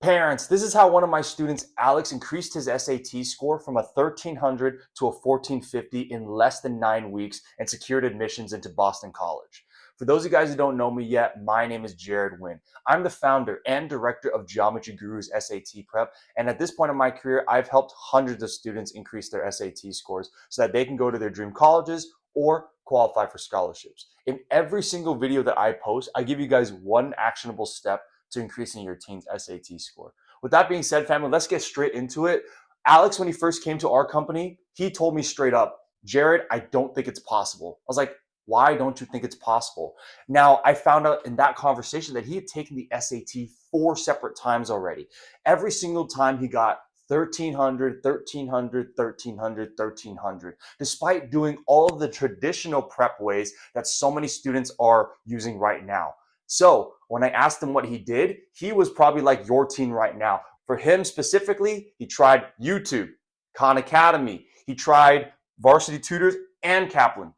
Parents, this is how one of my students, Alex, increased his SAT score from a 1300 to a 1450 in less than 9 weeks and secured admissions into Boston College. For those of you guys who don't know me yet, my name is Jared Wynn. I'm the founder and director of Geometry Guru's SAT Prep, and at this point in my career, I've helped hundreds of students increase their SAT scores so that they can go to their dream colleges or qualify for scholarships. In every single video that I post, I give you guys one actionable step to increasing your team's SAT score. With that being said, family, let's get straight into it. Alex, when he first came to our company, he told me straight up, Jared, I don't think it's possible. I was like, why don't you think it's possible? Now, I found out in that conversation that he had taken the SAT 4 separate times already. Every single time he got 1300, 1300, 1300, 1300, despite doing all of the traditional prep ways that so many students are using right now. So when I asked him what he did, he was probably like your teen right now. For him specifically, he tried YouTube, Khan Academy, he tried Varsity Tutors and Kaplan,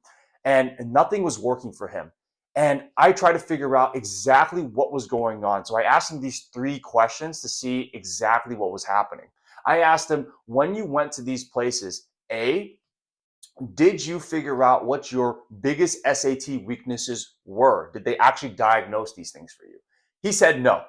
and nothing was working for him. And I tried to figure out exactly what was going on. So I asked him these 3 questions to see exactly what was happening. I asked him, when you went to these places, A, did you figure out what your biggest SAT weaknesses were? Did they actually diagnose these things for you? He said no.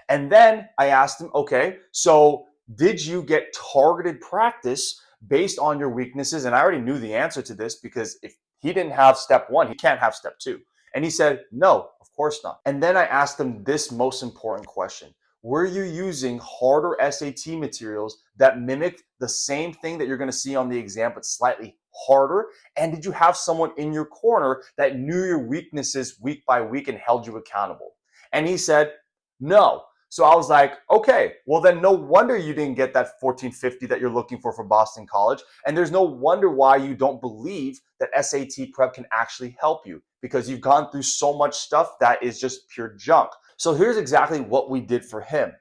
And then I asked him, okay, so did you get targeted practice based on your weaknesses? And I already knew the answer to this because if he didn't have step 1, he can't have step 2. And he said, no, of course not. And then I asked him this most important question. Were you using harder SAT materials that mimicked the same thing that you're going to see on the exam, but slightly harder? And did you have someone in your corner that knew your weaknesses week by week and held you accountable? And he said, no. So I was like, okay, well then no wonder you didn't get that 1450 that you're looking for Boston College. And there's no wonder why you don't believe that SAT prep can actually help you, because you've gone through so much stuff that is just pure junk. So here's exactly what we did for him.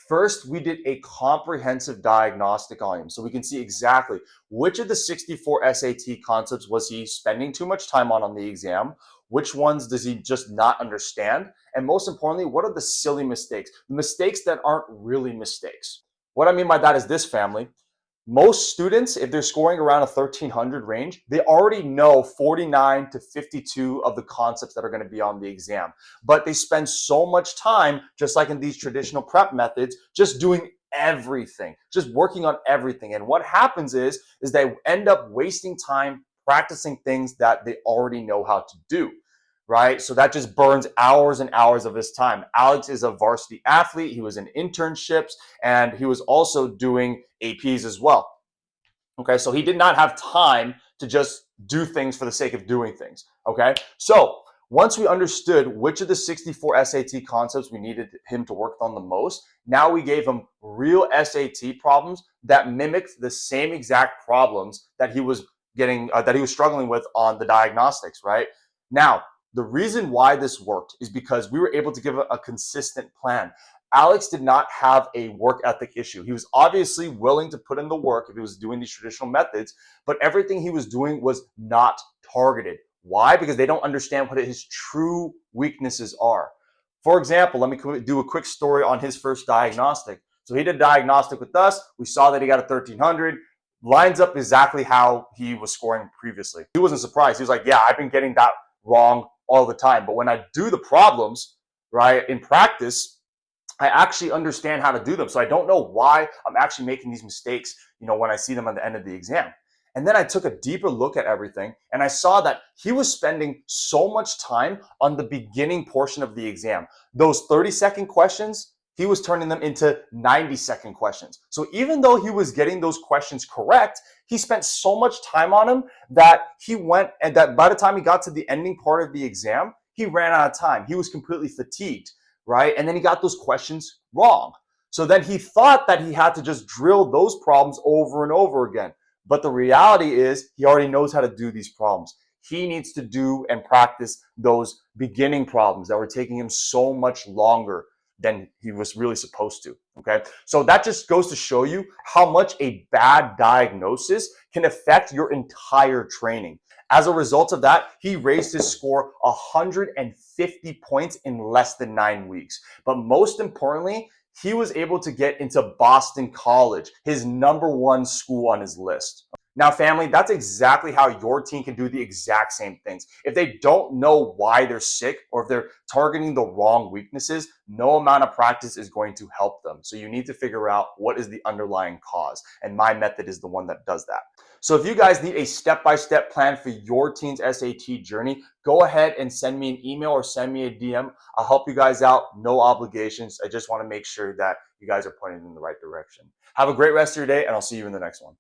First, we did a comprehensive diagnostic on him so we can see exactly which of the 64 SAT concepts was he spending too much time on the exam, which ones does he just not understand, and most importantly, what are the silly mistakes, the mistakes that aren't really mistakes. What I mean by that is this, family. Most students, if they're scoring around a 1300 range, they already know 49 to 52 of the concepts that are going to be on the exam. But they spend so much time, just like in these traditional prep methods, just doing everything, just working on everything. And what happens is they end up wasting time practicing things that they already know how to do. Right? So that just burns hours and hours of his time. Alex is a varsity athlete. He was in internships and he was also doing APs as well. Okay, so he did not have time to just do things for the sake of doing things. Okay, so once we understood which of the 64 SAT concepts we needed him to work on the most, now we gave him real SAT problems that mimicked the same exact problems that he was struggling with on the diagnostics. Right now, the reason why this worked is because we were able to give a consistent plan. Alex did not have a work ethic issue. He was obviously willing to put in the work if he was doing these traditional methods, but everything he was doing was not targeted. Why? Because they don't understand what his true weaknesses are. For example, let me do a quick story on his first diagnostic. So he did a diagnostic with us. We saw that he got a 1300. Lines up exactly how he was scoring previously. He wasn't surprised. He was like, yeah, I've been getting that wrong all the time. But when I do the problems, right, in practice, I actually understand how to do them. So I don't know why I'm actually making these mistakes, when I see them at the end of the exam. And then I took a deeper look at everything and I saw that he was spending so much time on the beginning portion of the exam. Those 30-second questions, he was turning them into 90-second questions. So even though he was getting those questions correct, he spent so much time on them that by the time he got to the ending part of the exam, he ran out of time. He was completely fatigued, right? And then he got those questions wrong. So then he thought that he had to just drill those problems over and over again. But the reality is he already knows how to do these problems. He needs to do and practice those beginning problems that were taking him so much longer than he was really supposed to. Okay, so that just goes to show you how much a bad diagnosis can affect your entire training. As a result of that, he raised his score 150 points in less than 9 weeks. But most importantly, he was able to get into Boston College, his number one school on his list. Now, family, that's exactly how your team can do the exact same things. If they don't know why they're sick or if they're targeting the wrong weaknesses, no amount of practice is going to help them. So you need to figure out what is the underlying cause. And my method is the one that does that. So if you guys need a step-by-step plan for your team's SAT journey, go ahead and send me an email or send me a DM. I'll help you guys out. No obligations. I just want to make sure that you guys are pointing in the right direction. Have a great rest of your day, and I'll see you in the next one.